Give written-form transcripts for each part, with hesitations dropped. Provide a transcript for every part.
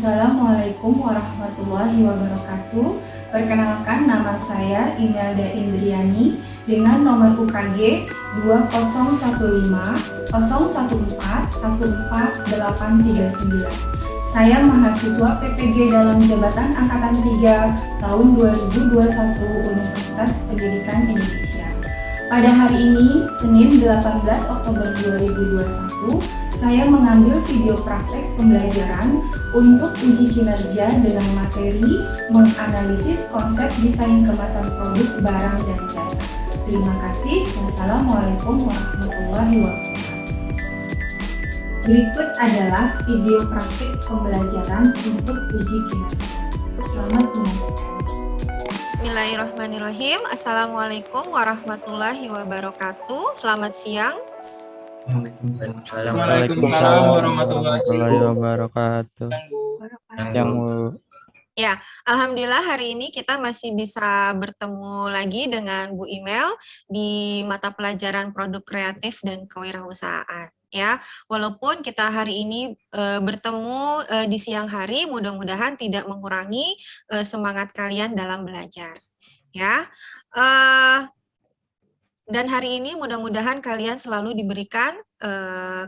Assalamualaikum warahmatullahi wabarakatuh. Perkenalkan, nama saya Imelda Indriani dengan nomor UKG 201501414839. Saya mahasiswa PPG dalam jabatan Angkatan 3 tahun 2021 Universitas Pendidikan Indonesia. Pada hari ini, Senin 18 Oktober 2021, saya mengambil video praktek pembelajaran untuk uji kinerja dengan materi menganalisis konsep desain kemasan produk barang dan jasa. Terima kasih. Wassalamualaikum warahmatullahi wabarakatuh. Berikut adalah video praktek pembelajaran untuk uji kinerja. Selamat menyaksikan. Bismillahirrahmanirrahim. Assalamualaikum warahmatullahi wabarakatuh. Selamat siang. Waalaikumsalam warahmatullahi wabarakatuh. Ya, alhamdulillah hari ini kita masih bisa bertemu lagi dengan Bu Imel di mata pelajaran produk kreatif dan kewirausahaan. Ya, walaupun kita hari ini bertemu di siang hari, mudah-mudahan tidak mengurangi semangat kalian dalam belajar. Ya. Dan hari ini mudah-mudahan kalian selalu diberikan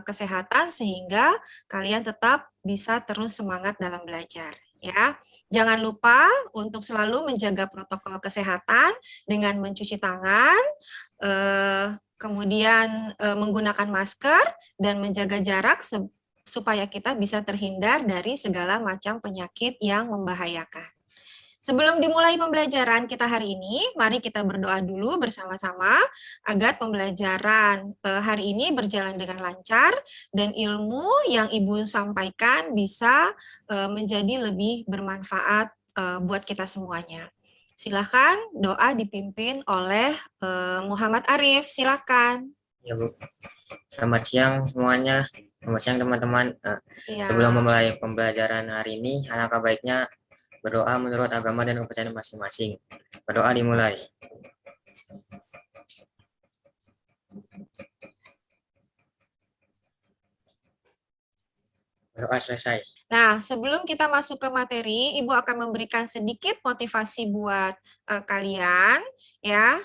kesehatan sehingga kalian tetap bisa terus semangat dalam belajar. Ya, jangan lupa untuk selalu menjaga protokol kesehatan dengan mencuci tangan, kemudian menggunakan masker dan menjaga jarak supaya kita bisa terhindar dari segala macam penyakit yang membahayakan. Sebelum dimulai pembelajaran kita hari ini, mari kita berdoa dulu bersama-sama agar pembelajaran hari ini berjalan dengan lancar dan ilmu yang Ibu sampaikan bisa menjadi lebih bermanfaat buat kita semuanya. Silakan doa dipimpin oleh Muhammad Arif, silakan. Ya Bu, selamat siang semuanya, selamat siang teman-teman. Sebelum memulai pembelajaran hari ini, alangkah baiknya berdoa menurut agama dan kepercayaan masing-masing. Berdoa dimulai. Berdoa selesai. Nah, sebelum kita masuk ke materi, Ibu akan memberikan sedikit motivasi buat kalian, ya.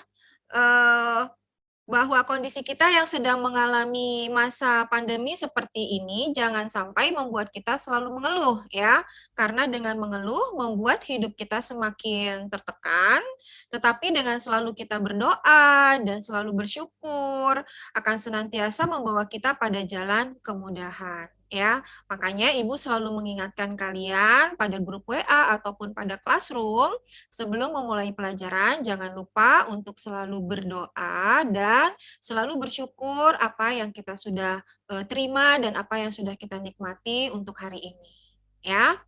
Bahwa kondisi kita yang sedang mengalami masa pandemi seperti ini jangan sampai membuat kita selalu mengeluh, ya, karena dengan mengeluh membuat hidup kita semakin tertekan, tetapi dengan selalu kita berdoa dan selalu bersyukur akan senantiasa membawa kita pada jalan kemudahan. Ya, makanya Ibu selalu mengingatkan kalian pada grup WA ataupun pada classroom sebelum memulai pelajaran, jangan lupa untuk selalu berdoa dan selalu bersyukur apa yang kita sudah terima dan apa yang sudah kita nikmati untuk hari ini. Ya.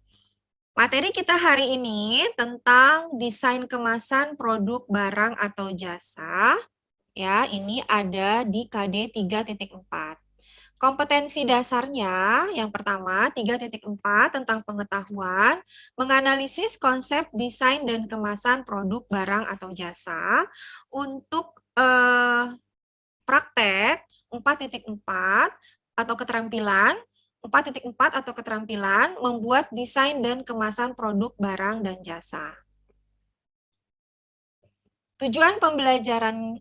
Materi kita hari ini tentang desain kemasan produk barang atau jasa. Ya, ini ada di KD 3.4. Kompetensi dasarnya, yang pertama, 3.4 tentang pengetahuan, menganalisis konsep desain dan kemasan produk barang atau jasa. Untuk praktek, 4.4 atau keterampilan, 4.4 atau keterampilan, membuat desain dan kemasan produk barang dan jasa. Tujuan pembelajaran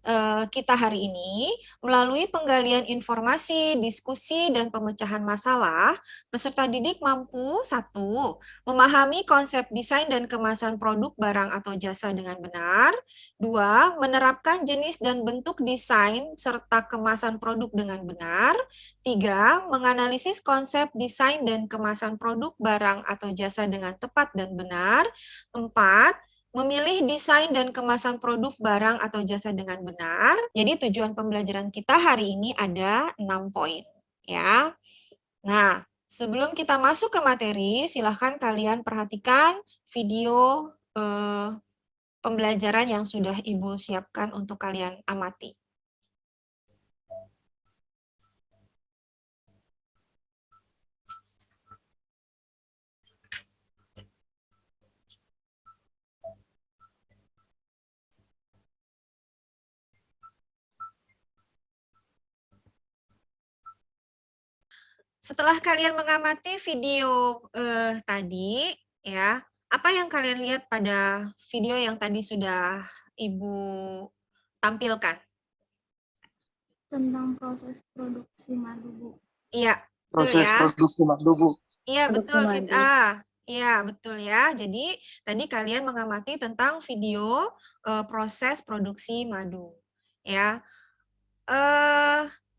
kita hari ini, melalui penggalian informasi, diskusi, dan pemecahan masalah, peserta didik mampu 1. Memahami konsep desain dan kemasan produk barang atau jasa dengan benar. 2. Menerapkan jenis dan bentuk desain serta kemasan produk dengan benar. 3. Menganalisis konsep desain dan kemasan produk barang atau jasa dengan tepat dan benar. 4. Memilih desain dan kemasan produk barang atau jasa dengan benar. Jadi tujuan pembelajaran kita hari ini ada 6 poin. Ya. Nah, sebelum kita masuk ke materi, silahkan kalian perhatikan video pembelajaran yang sudah Ibu siapkan untuk kalian amati. setelah kalian mengamati video tadi, ya, apa yang kalian lihat pada video yang tadi sudah Ibu tampilkan? Tentang proses produksi madu, Bu. Iya, betul Proses ya. produksi madu, Bu. Iya, betul, Produksi Fit madu. Iya, betul ya. Jadi, tadi kalian mengamati tentang video proses produksi madu. Ya.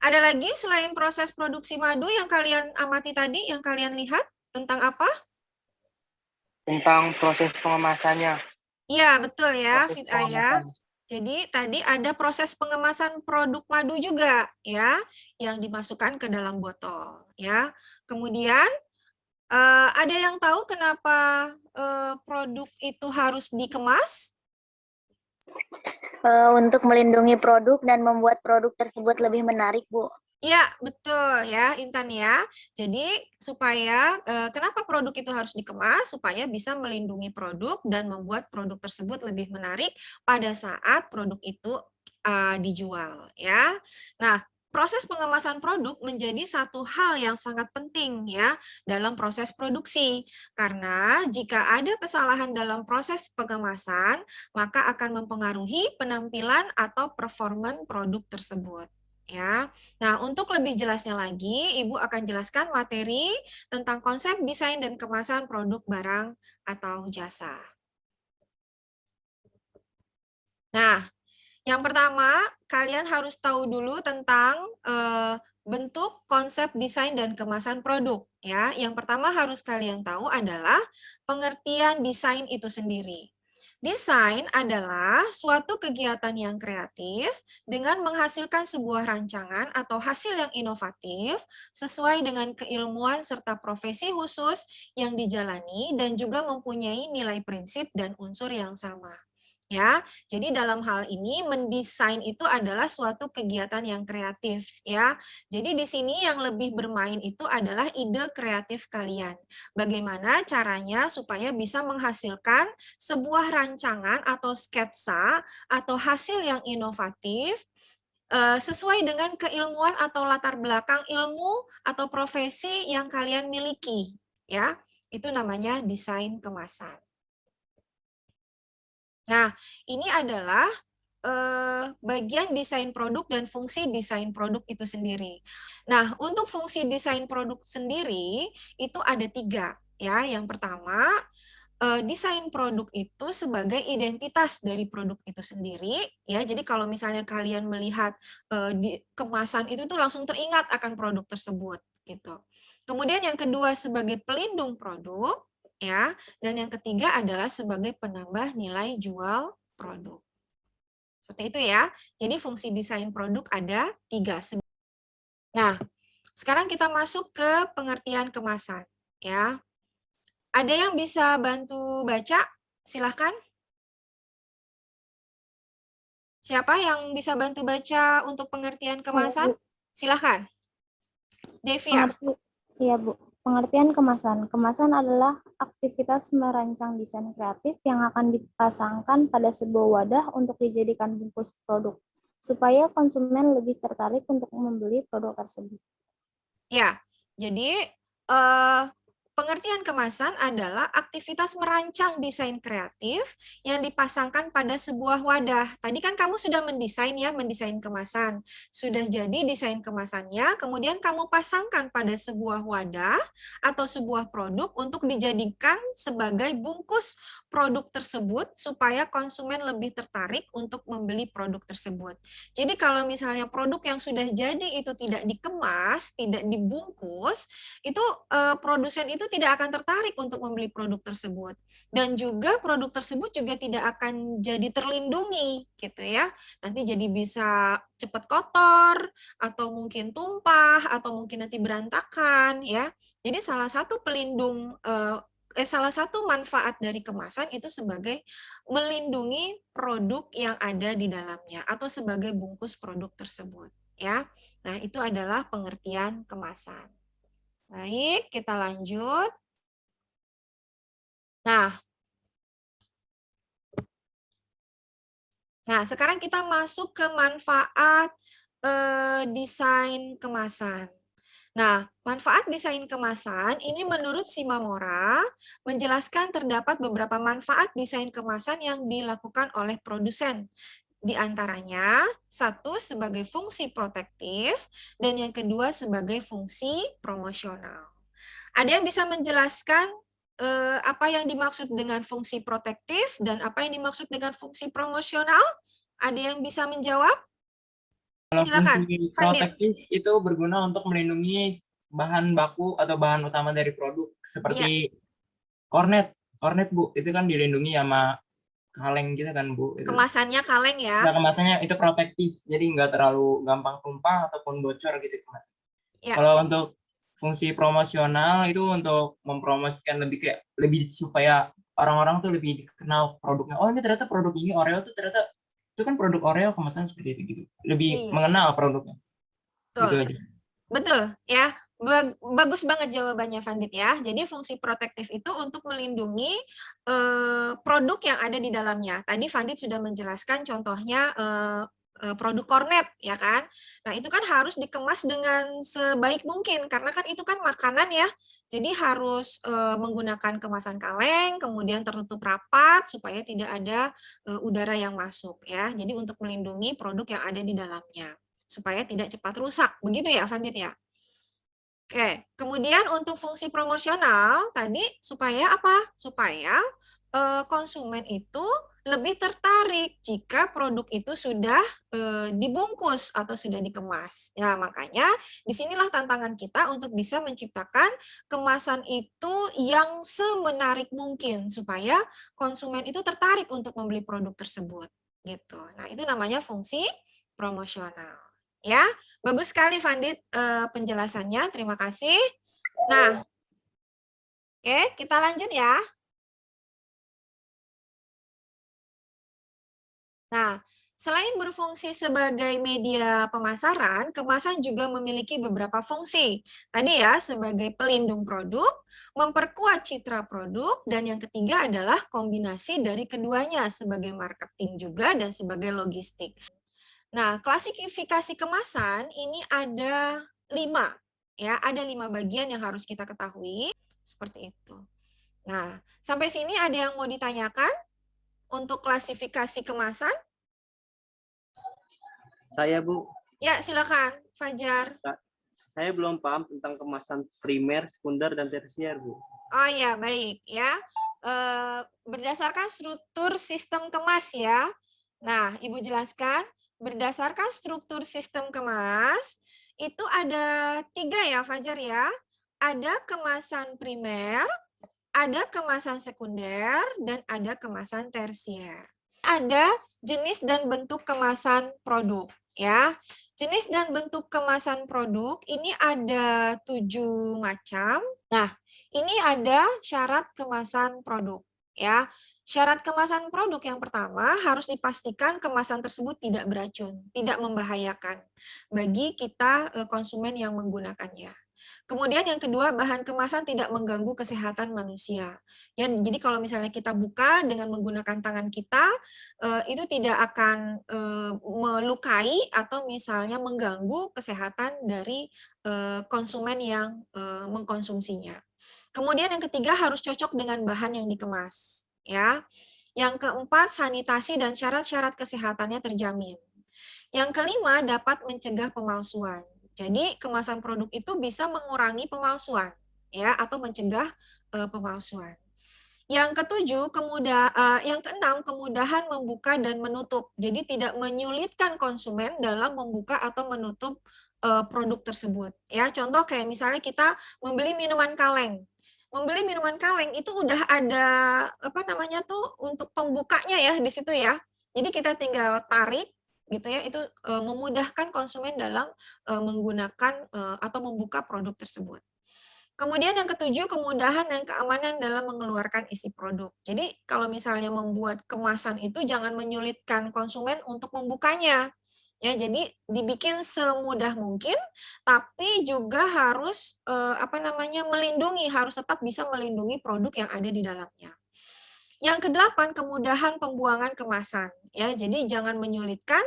Ada lagi selain proses produksi madu yang kalian amati tadi, yang kalian lihat tentang apa? Tentang proses pengemasannya. Iya, betul ya, Proses Fit ya. pengemasan. Jadi tadi ada proses pengemasan produk madu juga ya, yang dimasukkan ke dalam botol ya. Kemudian ada yang tahu kenapa produk itu harus dikemas? Untuk melindungi produk dan membuat produk tersebut lebih menarik, Bu. Iya, betul ya, Intan ya. Jadi supaya kenapa produk itu harus dikemas? Supaya bisa melindungi produk dan membuat produk tersebut lebih menarik pada saat produk itu dijual ya. Nah, proses pengemasan produk menjadi satu hal yang sangat penting ya dalam proses produksi. Karena jika ada kesalahan dalam proses pengemasan, maka akan mempengaruhi penampilan atau performa produk tersebut. Ya, nah untuk lebih jelasnya lagi, Ibu akan jelaskan materi tentang konsep desain dan kemasan produk barang atau jasa. Nah, yang pertama kalian harus tahu dulu tentang bentuk, konsep, desain, dan kemasan produk. Ya, yang pertama harus kalian tahu adalah pengertian desain itu sendiri. Desain adalah suatu kegiatan yang kreatif dengan menghasilkan sebuah rancangan atau hasil yang inovatif sesuai dengan keilmuan serta profesi khusus yang dijalani dan juga mempunyai nilai prinsip dan unsur yang sama. Ya, jadi dalam hal ini mendesain itu adalah suatu kegiatan yang kreatif ya. Jadi di sini yang lebih bermain itu adalah ide kreatif kalian. Bagaimana caranya supaya bisa menghasilkan sebuah rancangan atau sketsa atau hasil yang inovatif sesuai dengan keilmuan atau latar belakang ilmu atau profesi yang kalian miliki ya. Itu namanya desain kemasan. Nah, ini adalah bagian desain produk dan fungsi desain produk itu sendiri. Nah, untuk fungsi desain produk sendiri itu ada 3 ya. Yang pertama, desain produk itu sebagai identitas dari produk itu sendiri ya. Jadi kalau misalnya kalian melihat di kemasan itu tuh langsung teringat akan produk tersebut gitu. Kemudian yang kedua sebagai pelindung produk ya, dan yang ketiga adalah sebagai penambah nilai jual produk. Seperti itu ya. Jadi fungsi desain produk ada 3. Nah, sekarang kita masuk ke pengertian kemasan ya. Ada yang bisa bantu baca? Silahkan. Siapa yang bisa bantu baca untuk pengertian kemasan? Silahkan. Devia. Iya, Bu. Pengertian kemasan. Kemasan adalah aktivitas merancang desain kreatif yang akan dipasangkan pada sebuah wadah untuk dijadikan bungkus produk, supaya konsumen lebih tertarik untuk membeli produk tersebut. Ya, jadi pengertian kemasan adalah aktivitas merancang desain kreatif yang dipasangkan pada sebuah wadah. Tadi kan kamu sudah mendesain ya, mendesain kemasan. Sudah jadi desain kemasannya, kemudian kamu pasangkan pada sebuah wadah atau sebuah produk untuk dijadikan sebagai bungkus produk tersebut supaya konsumen lebih tertarik untuk membeli produk tersebut. Jadi kalau misalnya produk yang sudah jadi itu tidak dikemas, tidak dibungkus, itu produsen itu tidak akan tertarik untuk membeli produk tersebut. Dan juga produk tersebut juga tidak akan jadi terlindungi gitu ya. Nanti jadi bisa cepat kotor atau mungkin tumpah atau mungkin nanti berantakan ya. Jadi salah satu salah satu manfaat dari kemasan itu sebagai melindungi produk yang ada di dalamnya atau sebagai bungkus produk tersebut ya. Nah, itu adalah pengertian kemasan. Baik, kita lanjut. Nah, sekarang kita masuk ke manfaat desain kemasan. Nah, manfaat desain kemasan ini menurut Shimamura menjelaskan terdapat beberapa manfaat desain kemasan yang dilakukan oleh produsen. Di antaranya, satu sebagai fungsi protektif dan yang kedua sebagai fungsi promosional. Ada yang bisa menjelaskan apa yang dimaksud dengan fungsi protektif dan apa yang dimaksud dengan fungsi promosional? Ada yang bisa menjawab? Kalau Silakan, fungsi Fandit. protektif itu berguna untuk melindungi bahan baku atau bahan utama dari produk seperti kornet. Kornet, Bu, itu kan dilindungi sama kaleng gitu kan, Bu. Itu. Kemasannya kaleng ya. Nah, kemasannya itu protektif, jadi nggak terlalu gampang tumpah ataupun bocor gitu kemasan. Ya. Kalau untuk fungsi promosional itu untuk mempromosikan lebih supaya orang-orang tuh lebih dikenal produknya. Oh, ini ternyata produk ini Oreo tuh ternyata itu kan produk Oreo kemasan seperti itu gitu. Lebih mengenal produknya. Betul. Gitu aja. Betul ya. Bagus banget jawabannya Fandit ya. Jadi fungsi protektif itu untuk melindungi produk yang ada di dalamnya. Tadi Fandit sudah menjelaskan contohnya produk kornet ya kan. Nah, itu kan harus dikemas dengan sebaik mungkin karena kan itu kan makanan ya. Jadi harus menggunakan kemasan kaleng, kemudian tertutup rapat supaya tidak ada udara yang masuk ya. Jadi untuk melindungi produk yang ada di dalamnya supaya tidak cepat rusak. Begitu ya Fandit ya? Oke, kemudian untuk fungsi promosional tadi supaya apa? Supaya konsumen itu lebih tertarik jika produk itu sudah dibungkus atau sudah dikemas. Ya, makanya disinilah tantangan kita untuk bisa menciptakan kemasan itu yang semenarik mungkin supaya konsumen itu tertarik untuk membeli produk tersebut. Gitu. Nah, itu namanya fungsi promosional. Ya, bagus sekali Fandit penjelasannya. Terima kasih. Nah, oke, kita lanjut ya. Nah, selain berfungsi sebagai media pemasaran, kemasan juga memiliki beberapa fungsi. Tadi ya, sebagai pelindung produk, memperkuat citra produk, dan yang ketiga adalah kombinasi dari keduanya sebagai marketing juga dan sebagai logistik. Nah, klasifikasi kemasan ini ada 5. Ya, ada 5 bagian yang harus kita ketahui. Seperti itu. Nah, sampai sini ada yang mau ditanyakan untuk klasifikasi kemasan? Saya, Bu. Ya, silakan, Fajar. Saya belum paham tentang kemasan primer, sekunder, dan tersier, Bu. Oh ya, baik ya. Berdasarkan struktur sistem kemas ya. Nah, Ibu jelaskan, berdasarkan struktur sistem kemas, itu ada 3 ya, Fajar ya. Ada kemasan primer, ada kemasan sekunder, dan ada kemasan tersier. Ada jenis dan bentuk kemasan produk ya. Jenis dan bentuk kemasan produk ini ada 7 macam. Nah, ini ada syarat kemasan produk ya. Syarat kemasan produk yang pertama harus dipastikan kemasan tersebut tidak beracun, tidak membahayakan bagi kita konsumen yang menggunakannya. Kemudian yang kedua, bahan kemasan tidak mengganggu kesehatan manusia. Ya, jadi kalau misalnya kita buka dengan menggunakan tangan kita, itu tidak akan melukai atau misalnya mengganggu kesehatan dari konsumen yang mengkonsumsinya. Kemudian yang ketiga harus cocok dengan bahan yang dikemas. Ya. Yang keempat, sanitasi dan syarat-syarat kesehatannya terjamin. Yang kelima, dapat mencegah pemalsuan. Jadi kemasan produk itu bisa mengurangi pemalsuan ya atau mencegah pemalsuan. Yang ketujuh, yang keenam, kemudahan membuka dan menutup. Jadi tidak menyulitkan konsumen dalam membuka atau menutup produk tersebut. Ya, contoh kayak misalnya kita membeli minuman kaleng. Membeli minuman kaleng itu udah ada apa namanya tuh untuk pembukanya ya di situ ya. Jadi kita tinggal tarik gitu ya, itu memudahkan konsumen dalam menggunakan atau membuka produk tersebut. Kemudian yang ketujuh, kemudahan dan keamanan dalam mengeluarkan isi produk. Jadi kalau misalnya membuat kemasan itu jangan menyulitkan konsumen untuk membukanya. Ya, jadi dibikin semudah mungkin, tapi juga harus melindungi, harus tetap bisa melindungi produk yang ada di dalamnya. Yang kedelapan, kemudahan pembuangan kemasan. Ya, jadi jangan menyulitkan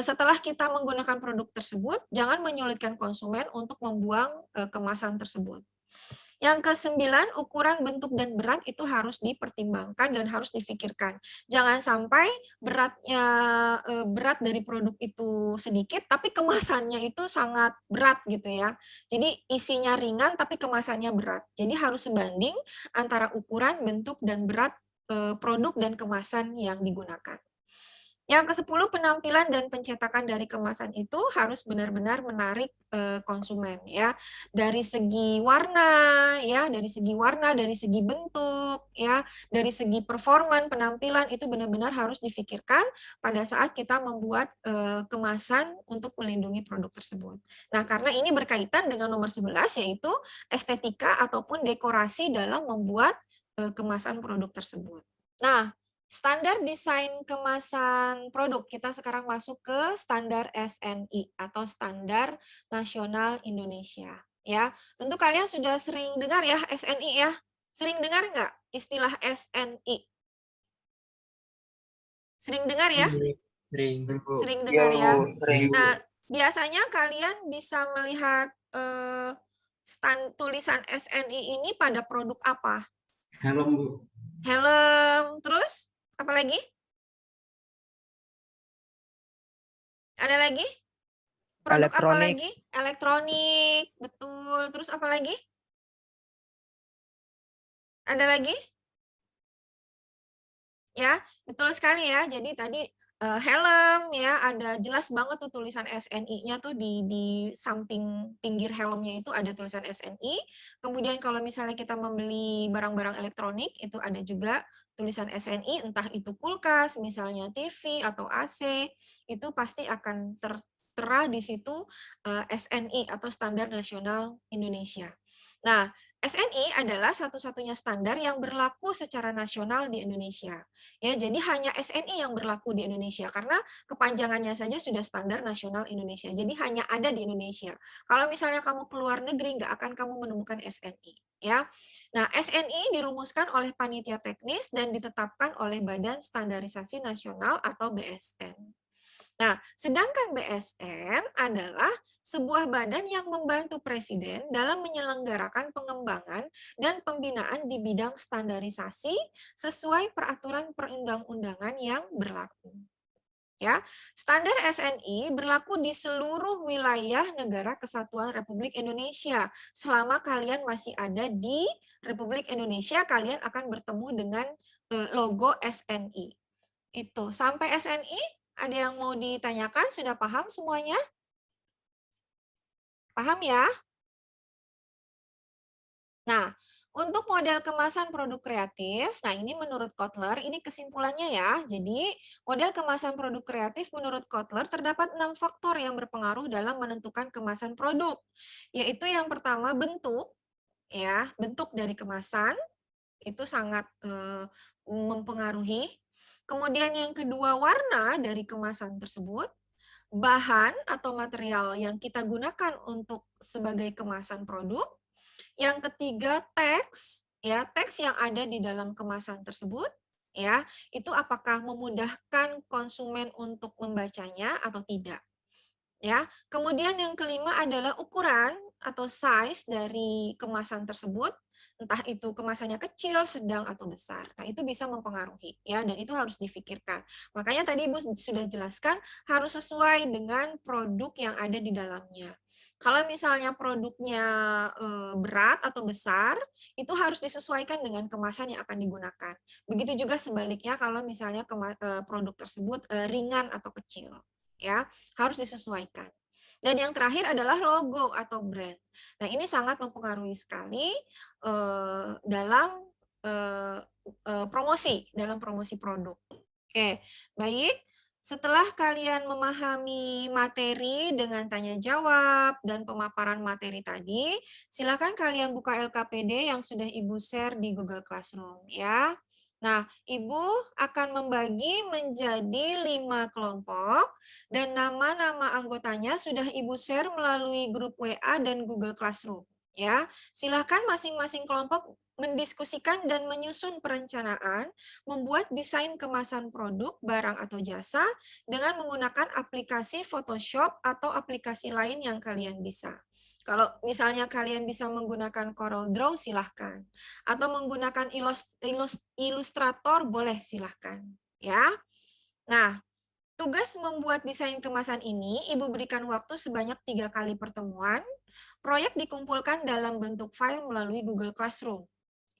setelah kita menggunakan produk tersebut, jangan menyulitkan konsumen untuk membuang kemasan tersebut. Yang kesembilan, ukuran, bentuk, dan berat itu harus dipertimbangkan dan harus difikirkan. Jangan sampai berat dari produk itu sedikit, tapi kemasannya itu sangat berat gitu ya. Jadi isinya ringan, tapi kemasannya berat. Jadi harus sebanding antara ukuran, bentuk, dan berat produk dan kemasan yang digunakan. Yang ke-10, penampilan dan pencetakan dari kemasan itu harus benar-benar menarik konsumen ya. Dari segi warna ya, dari segi bentuk ya, dari segi performan penampilan itu benar-benar harus difikirkan pada saat kita membuat kemasan untuk melindungi produk tersebut. Nah, karena ini berkaitan dengan nomor 11 yaitu estetika ataupun dekorasi dalam membuat kemasan produk tersebut. Nah, standar desain kemasan produk, kita sekarang masuk ke standar SNI atau Standar Nasional Indonesia. Ya, tentu kalian sudah sering dengar ya SNI ya. Sering dengar nggak istilah SNI? Sering dengar ya? Sering. Sering dengar ya. Sering. Nah, biasanya kalian bisa melihat tulisan SNI ini pada produk apa? Helm, Bu. Helm, terus apa lagi? Ada lagi? Produk apa Elektronik. lagi? Elektronik, betul. Terus apa lagi? Ada lagi? Ya, betul sekali ya. Jadi tadi helm ya, ada jelas banget tuh tulisan SNI-nya tuh di samping pinggir helmnya itu ada tulisan SNI. Kemudian kalau misalnya kita membeli barang-barang elektronik itu ada juga tulisan SNI, entah itu kulkas, misalnya TV atau AC, itu pasti akan tertera di situ SNI atau Standar Nasional Indonesia. Nah, SNI adalah satu-satunya standar yang berlaku secara nasional di Indonesia. Ya, jadi hanya SNI yang berlaku di Indonesia karena kepanjangannya saja sudah Standar Nasional Indonesia. Jadi hanya ada di Indonesia. Kalau misalnya kamu keluar negeri nggak akan kamu menemukan SNI, ya. Nah, SNI dirumuskan oleh panitia teknis dan ditetapkan oleh Badan Standarisasi Nasional atau BSN. Nah, sedangkan BSN adalah sebuah badan yang membantu Presiden dalam menyelenggarakan pengembangan dan pembinaan di bidang standarisasi sesuai peraturan perundang-undangan yang berlaku. Ya, standar SNI berlaku di seluruh wilayah negara kesatuan Republik Indonesia. Selama kalian masih ada di Republik Indonesia, kalian akan bertemu dengan logo SNI. Itu sampai SNI. Ada yang mau ditanyakan? Sudah paham semuanya? Paham ya? Nah, untuk model kemasan produk kreatif, nah ini menurut Kotler, ini kesimpulannya ya. Jadi, model kemasan produk kreatif menurut Kotler terdapat 6 faktor yang berpengaruh dalam menentukan kemasan produk. Yaitu yang pertama bentuk, ya, bentuk dari kemasan itu sangat mempengaruhi. Kemudian yang kedua warna dari kemasan tersebut, bahan atau material yang kita gunakan untuk sebagai kemasan produk. Yang ketiga teks, ya teks yang ada di dalam kemasan tersebut, ya itu apakah memudahkan konsumen untuk membacanya atau tidak. Ya, kemudian yang kelima adalah ukuran atau size dari kemasan tersebut. Entah itu kemasannya kecil, sedang, atau besar. Nah, itu bisa mempengaruhi, ya, dan itu harus difikirkan. Makanya tadi Ibu sudah jelaskan, harus sesuai dengan produk yang ada di dalamnya. Kalau misalnya produknya berat atau besar, itu harus disesuaikan dengan kemasan yang akan digunakan. Begitu juga sebaliknya kalau misalnya produk tersebut ringan atau kecil, ya, harus disesuaikan. Dan yang terakhir adalah logo atau brand. Nah, ini sangat mempengaruhi sekali dalam dalam promosi produk. Oke, baik. Setelah kalian memahami materi dengan tanya jawab dan pemaparan materi tadi, silakan kalian buka LKPD yang sudah Ibu share di Google Classroom ya. Nah, Ibu akan membagi menjadi 5 kelompok dan nama-nama anggotanya sudah Ibu share melalui grup WA dan Google Classroom Ya, silakan masing-masing kelompok mendiskusikan dan menyusun perencanaan membuat desain kemasan produk, barang atau jasa dengan menggunakan aplikasi Photoshop atau aplikasi lain yang kalian bisa. Kalau misalnya kalian bisa menggunakan Corel Draw, silahkan. Atau menggunakan Illustrator, boleh silahkan. Ya. Nah, tugas membuat desain kemasan ini, Ibu berikan waktu sebanyak 3 kali pertemuan. Proyek dikumpulkan dalam bentuk file melalui Google Classroom.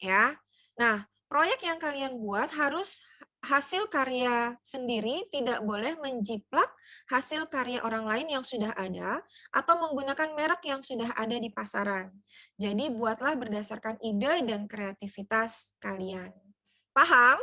Ya. Nah, proyek yang kalian buat harus hasil karya sendiri, tidak boleh menjiplak hasil karya orang lain yang sudah ada atau menggunakan merek yang sudah ada di pasaran. Jadi buatlah berdasarkan ide dan kreativitas kalian. Paham?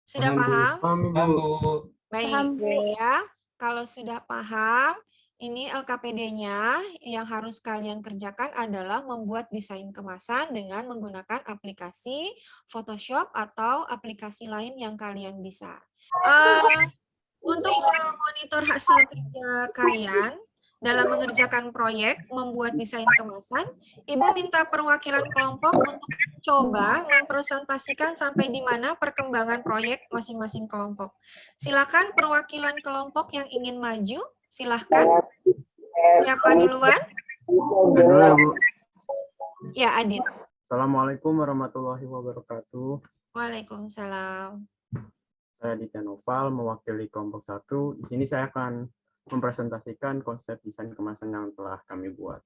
Sudah paham? Paham, Bu. Baik, Paham, Bu. ya. Kalau sudah paham, ini LKPD-nya yang harus kalian kerjakan adalah membuat desain kemasan dengan menggunakan aplikasi Photoshop atau aplikasi lain yang kalian bisa. Untuk memonitor hasil kerja kalian dalam mengerjakan proyek membuat desain kemasan, Ibu minta perwakilan kelompok untuk coba mempresentasikan sampai di mana perkembangan proyek masing-masing kelompok. Silakan perwakilan kelompok yang ingin maju, silakan. Siapa duluan? Dulu ya, Bu. Ya, Adit. Assalamualaikum warahmatullahi wabarakatuh. Waalaikumsalam. Saya Aditya Noval, mewakili kelompok 1. Di sini saya akan mempresentasikan konsep desain kemasan yang telah kami buat.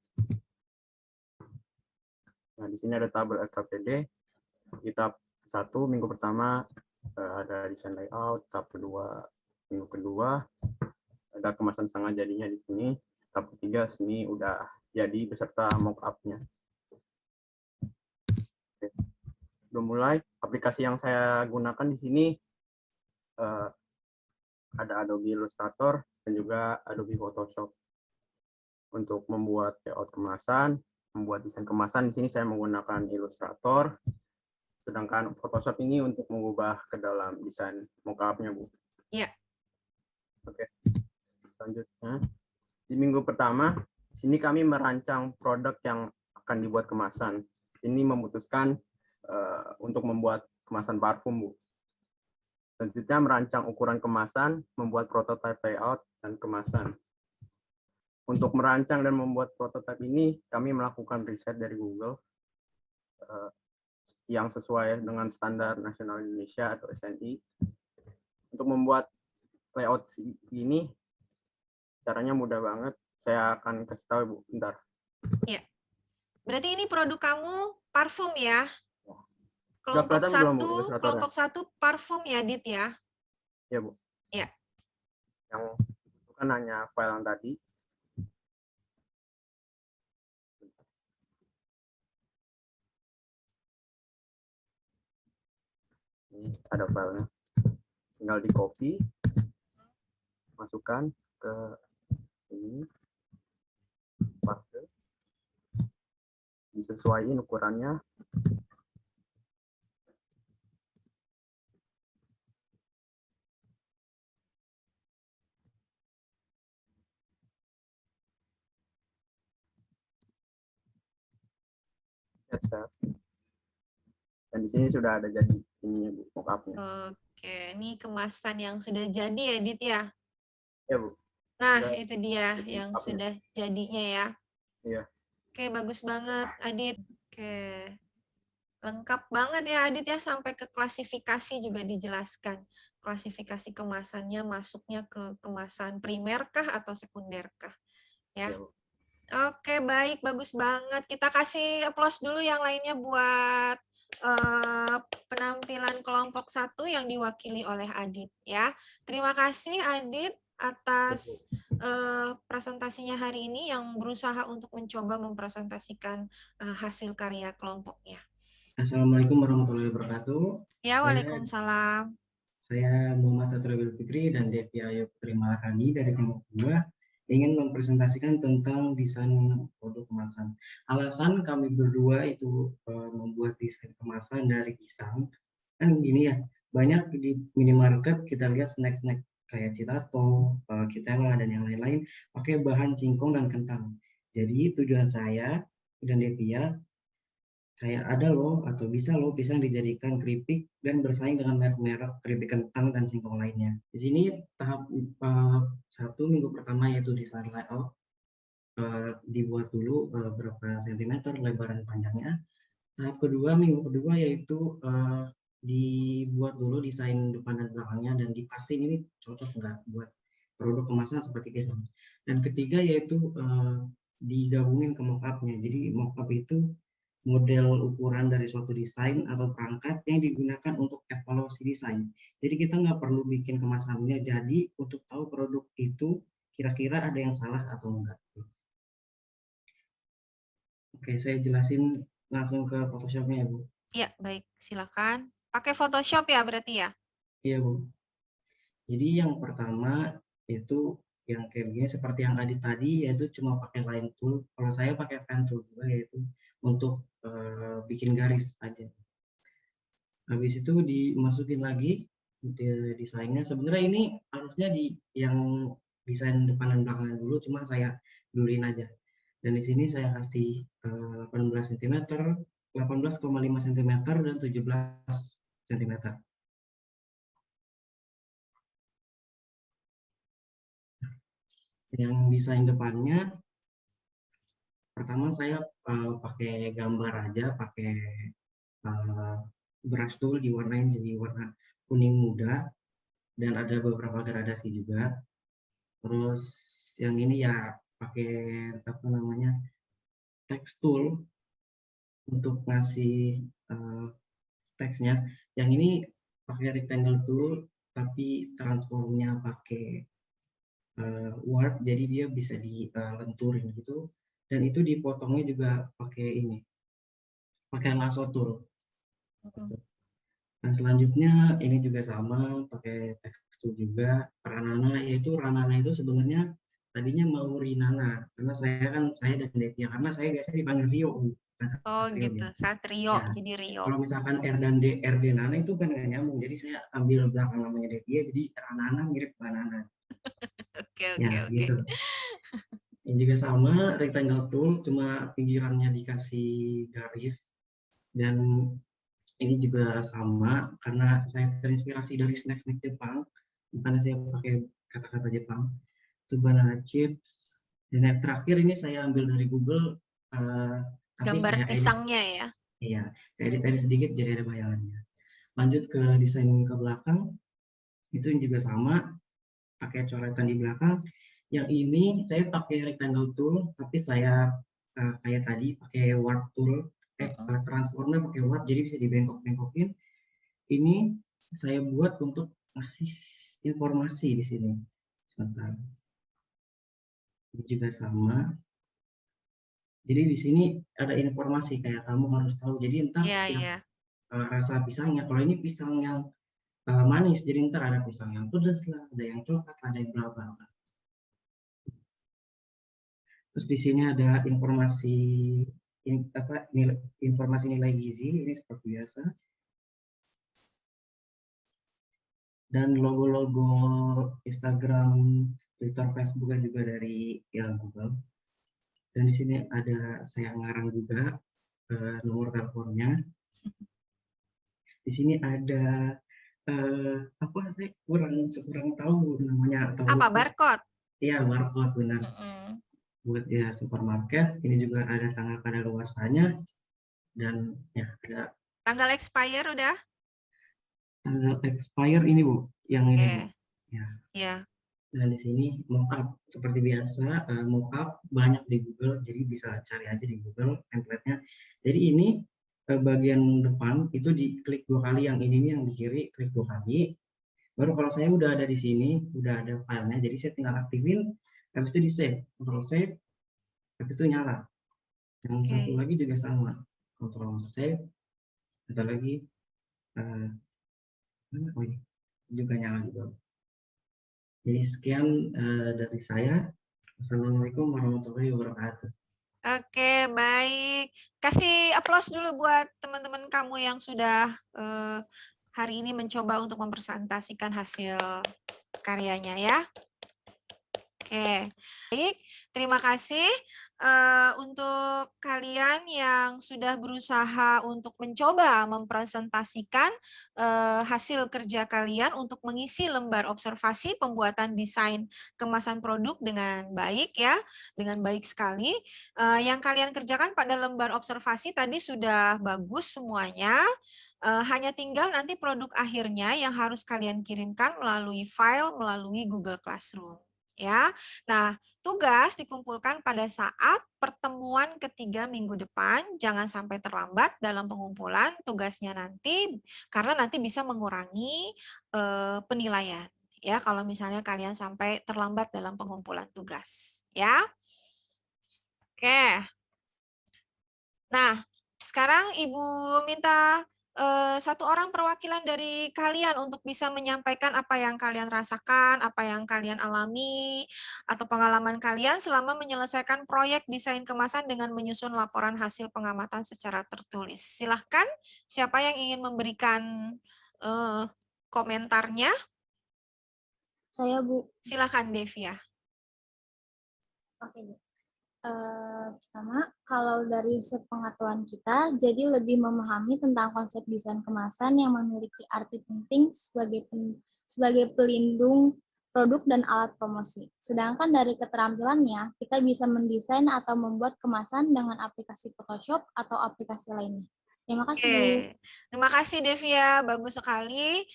Nah, di sini ada tabel LKPD. Di tahap 1, minggu pertama ada desain layout, tahap kedua, minggu kedua ada kemasan setengah jadinya di sini. Tahap ketiga sini udah jadi beserta mock-up-nya. Belum mulai, aplikasi yang saya gunakan di sini ada Adobe Illustrator dan juga Adobe Photoshop. Untuk membuat layout kemasan, membuat desain kemasan di sini saya menggunakan Illustrator, sedangkan Photoshop ini untuk mengubah ke dalam desain mock-up-nya, Bu. Iya. Oke. Selanjutnya, di minggu pertama, di sini kami merancang produk yang akan dibuat kemasan. Ini memutuskan untuk membuat kemasan parfum, Bu. Selanjutnya merancang ukuran kemasan, membuat prototipe layout dan kemasan. Untuk merancang dan membuat prototipe ini, kami melakukan riset dari Google yang sesuai dengan standar nasional Indonesia atau SNI. Untuk membuat layout ini, caranya mudah banget. Saya akan kasih tahu, Bu, bentar. Iya. Berarti ini produk kamu parfum ya? Kelompok Kelompok 1, kelompok 1 parfum ya, Dit ya? Ya, Bu. Iya. Yang itu kan hanya file yang tadi. Ini ada filenya. Tinggal di copy, masukkan ke sini, paste, disesuaikan ukurannya. Dan di sini sudah ada jadi ini, Bu, mock-up-nya. Oke, ini kemasan yang sudah jadi ya, Dit ya? Ya, Bu. Nah, Sudah itu dia jadi yang mock-up-nya. sudah jadinya ya. Iya. Oke, bagus banget, Adit. Oke. Lengkap banget ya, Adit ya, sampai ke klasifikasi juga dijelaskan. Klasifikasi kemasannya masuknya ke kemasan primer kah atau sekunder kah? Ya. Ya, Bu. Oke, baik, bagus banget. Kita kasih aplaus dulu yang lainnya buat penampilan kelompok 1 yang diwakili oleh Adit ya. Terima kasih Adit atas presentasinya hari ini yang berusaha untuk mencoba mempresentasikan hasil karya kelompoknya. Assalamualaikum warahmatullahi wabarakatuh. Ya, waalaikumsalam. Saya Muhammad Satrabil Fikri dan Devi Ayu Putri Maharani dari kelompok 2 ingin mempresentasikan tentang desain produk kemasan. Alasan kami berdua itu membuat desain kemasan dari pisang, kan gini ya, banyak di minimarket kita lihat snack-snack kayak Citato, Kitela dan yang lain-lain pakai bahan singkong dan kentang. Jadi tujuan saya dan Devia, kayak ada loh atau bisa loh pisang dijadikan keripik dan bersaing dengan merek-merek keripik kentang dan singkong lainnya. Di sini tahap 1 minggu pertama yaitu desain layout, dibuat dulu berapa sentimeter lebar dan panjangnya. Tahap kedua, minggu kedua yaitu dibuat dulu desain depan dan belakangnya dan dipastiin ini cocok nggak buat produk kemasan seperti pisang. Dan ketiga yaitu digabungin ke mock-up-nya. Jadi mock-up itu model ukuran dari suatu desain atau perangkat yang digunakan untuk evaluasi desain. Jadi kita nggak perlu bikin kemasannya jadi untuk tahu produk itu kira-kira ada yang salah atau enggak. Oke, saya jelasin langsung ke Photoshop-nya ya, Bu. Ya, baik. Silakan. Pakai Photoshop ya berarti ya? Iya, Bu. Jadi yang pertama itu yang kayak begini seperti yang tadi yaitu cuma pakai line tool. Kalau saya pakai pen tool juga yaitu untuk bikin garis aja. Habis itu dimasukin lagi desainnya. Sebenarnya ini harusnya di yang desain depan dan belakangnya dulu, cuma saya duluin aja. Dan di sini saya kasih 18 cm, 18,5 cm dan 17 cm. Yang desain depannya pertama saya pakai gambar aja, pakai brush tool diwarnain jadi warna kuning muda dan ada beberapa gradasi juga. Terus yang ini ya pakai apa namanya text tool untuk ngasih teksnya. Yang ini pakai rectangle tool tapi transformnya pakai warp, jadi dia bisa dilenturin gitu. Dan itu dipotongnya juga pakai ini, pakai lasso tool. Nah selanjutnya ini juga sama, pakai tekstur juga. Ranana, yaitu Ranana itu sebenarnya tadinya mau Rinana, karena saya dan Devia, karena saya biasanya dipanggil Rio. Oh Satrio, gitu, ya. Satrio, Ya, jadi Rio. kalau misalkan R dan D, RD Nana itu kan nggak nyambung, jadi saya ambil belakang namanya Devia, jadi Ranana mirip banana. Oke. Ya, gitu. Ini juga sama, rectangle tool, cuma pinggirannya dikasih garis. Dan ini juga sama, karena saya terinspirasi dari snack-snack Jepang, makanya saya pakai kata-kata Jepang. Itu banana chips. Dan yang terakhir ini saya ambil dari Google, tapi Gambar saya edit. pisangnya ya? Iya, saya edit sedikit jadi ada bayangannya. Lanjut ke desain ke belakang, itu juga sama, pakai coretan di belakang. Yang ini saya pakai rectangle tool, tapi saya kayak tadi pakai warp tool, transformnya pakai warp, jadi bisa dibengkok-bengkokin. Ini saya buat untuk ngasih informasi di sini. Sebentar. Ini juga sama. Jadi di sini ada informasi kayak kamu harus tahu. Jadi entah rasa pisangnya. Kalau ini pisang yang manis, jadi ntar ada pisang yang pedas lah, ada yang coklat, ada yang bla bla bla. Terus di sini ada informasi informasi nilai gizi, ini seperti biasa. Dan logo-logo Instagram, Twitter, Facebook juga dari Google. Dan di sini ada saya ngarang juga nomor teleponnya. Di sini ada apa saya kurang tahu namanya. Apa barcode? Iya, barcode benar. Buat ya supermarket. Ini juga ada tanggal kadaluarsanya dan ya ada tanggal expire udah. Tanggal expire ini Bu, yang ini. Ya. Dan di sini mockup seperti biasa, mockup banyak di Google, jadi bisa cari aja di Google template-nya. Jadi ini bagian depan itu diklik 2 kali, yang ini yang di kiri klik 2 kali. Baru kalau saya udah ada di sini, udah ada filenya, jadi saya tinggal aktifin, habis itu di save, Ctrl save, habis itu nyala. Yang satu lagi juga sama, Ctrl save, satu lagi juga nyala juga. Jadi sekian dari saya. Assalamualaikum warahmatullahi wabarakatuh. Oke, baik. Kasih aplaus dulu buat teman-teman kamu yang sudah hari ini mencoba untuk mempresentasikan hasil karyanya ya. Oke. Oke, baik. Terima kasih untuk kalian yang sudah berusaha untuk mencoba mempresentasikan hasil kerja kalian untuk mengisi lembar observasi pembuatan desain kemasan produk dengan baik ya, dengan baik sekali. Yang kalian kerjakan pada lembar observasi tadi sudah bagus semuanya. Hanya tinggal nanti produk akhirnya yang harus kalian kirimkan melalui file, melalui Google Classroom. Ya, nah tugas dikumpulkan pada saat pertemuan ketiga minggu depan. Jangan sampai terlambat dalam pengumpulan tugasnya nanti, karena nanti bisa mengurangi penilaian. Ya, kalau misalnya kalian sampai terlambat dalam pengumpulan tugas. Ya, oke. Nah, sekarang Ibu minta satu orang perwakilan dari kalian untuk bisa menyampaikan apa yang kalian rasakan, apa yang kalian alami, atau pengalaman kalian selama menyelesaikan proyek desain kemasan dengan menyusun laporan hasil pengamatan secara tertulis. Silahkan, siapa yang ingin memberikan komentarnya? Saya, Bu. Silahkan, Devia. Oke, Bu. Pertama, kalau dari sepengetahuan kita, jadi lebih memahami tentang konsep desain kemasan yang memiliki arti penting sebagai pelindung produk dan alat promosi. Sedangkan dari keterampilannya, kita bisa mendesain atau membuat kemasan dengan aplikasi Photoshop atau aplikasi lainnya. Terima kasih, Bu. Oke, terima kasih Devia, bagus sekali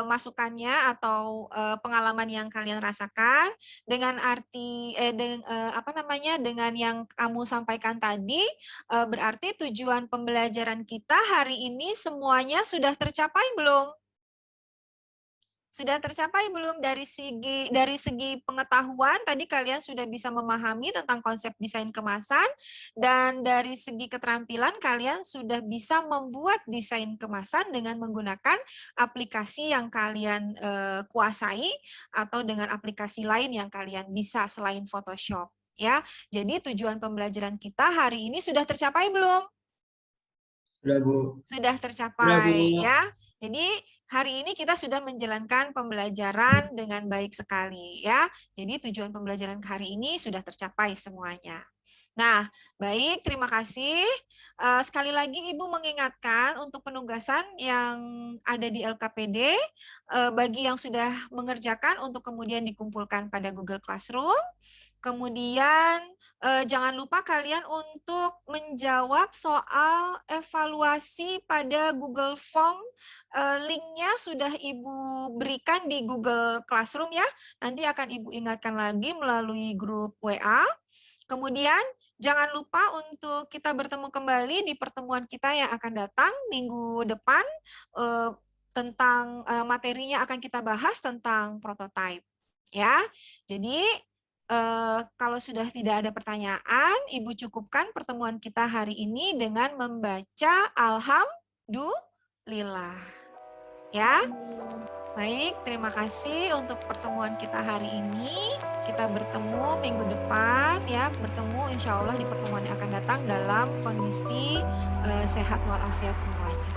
masukannya atau pengalaman yang kalian rasakan dengan arti dengan yang kamu sampaikan tadi, berarti tujuan pembelajaran kita hari ini semuanya sudah tercapai belum? Sudah tercapai belum dari segi pengetahuan tadi kalian sudah bisa memahami tentang konsep desain kemasan, dan dari segi keterampilan kalian sudah bisa membuat desain kemasan dengan menggunakan aplikasi yang kalian kuasai atau dengan aplikasi lain yang kalian bisa selain Photoshop ya. Jadi tujuan pembelajaran kita hari ini sudah tercapai belum? Sudah, Bu. Sudah tercapai ya. Jadi hari ini kita sudah menjalankan pembelajaran dengan baik sekali ya. Jadi tujuan pembelajaran hari ini sudah tercapai semuanya. Nah, baik, terima kasih. Sekali lagi Ibu mengingatkan untuk penugasan yang ada di LKPD, bagi yang sudah mengerjakan untuk kemudian dikumpulkan pada Google Classroom. Kemudian jangan lupa kalian untuk menjawab soal evaluasi pada Google Form. Linknya sudah Ibu berikan di Google Classroom ya. Nanti akan Ibu ingatkan lagi melalui grup WA. Kemudian jangan lupa untuk kita bertemu kembali di pertemuan kita yang akan datang minggu depan. Tentang materinya akan kita bahas tentang prototype. Ya, jadi kalau sudah tidak ada pertanyaan, Ibu cukupkan pertemuan kita hari ini dengan membaca Alhamdulillah. Ya, baik, terima kasih untuk pertemuan kita hari ini. Kita bertemu minggu depan ya, bertemu insya Allah di pertemuan yang akan datang dalam kondisi sehat walafiat semuanya.